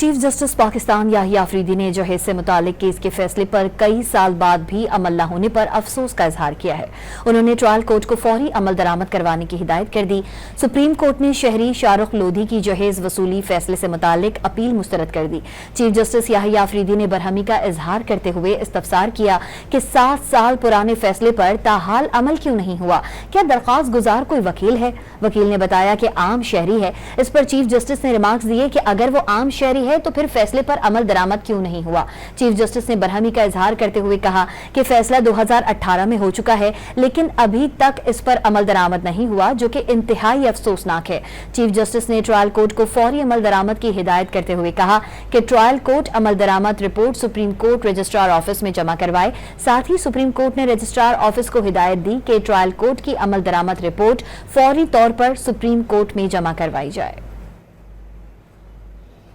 Chief justice Pakistan Yahya Afridi ने जहेज से मुतालिक केस के फैसले पर कई साल बाद भी अमल न होने पर अफसोस का इजहार किया है। उन्होंने ट्रायल कोर्ट को फौरी अमल दरामद करवाने की हिदायत कर दी। सुप्रीम कोर्ट ने शहरी शाहरुख लोधी की जहेज वसूली फैसले से मुतालिक अपील मुस्तरद कर दी। चीफ जस्टिस याहिया अफरीदी ने बरहमी का इजहार करते हुए इस्तफसार किया कि 7 साल पुराने फैसले पर ताहाल अमल क्यों नहीं हुआ। क्या दरख्वास्त गुजार कोई वकील है? वकील ने बताया कि आम शहरी है। इस पर चीफ जस्टिस ने रिमार्क्स दिए कि अगर वो आम शहरी है तो फिर फैसले पर अमल दरामद क्यों नहीं हुआ। चीफ जस्टिस ने बरहमी का इजहार करते हुए कहा कि फैसला 2018 में हो चुका है, लेकिन अभी तक इस पर अमल दरामद नहीं हुआ, जो कि इंतहाई अफसोसनाक है। चीफ जस्टिस ने ट्रायल कोर्ट को फौरी अमल दरामद की हिदायत करते हुए कहा कि ट्रायल कोर्ट अमल दरामद report supreme court registrar office में जमा करवाए। साथ ही सुप्रीम कोर्ट ने रजिस्ट्रार ऑफिस को हिदायत दी कि ट्रायल कोर्ट की अमल दरामद रिपोर्ट फौरी तौर पर सुप्रीम कोर्ट में जमा करवाई जाए।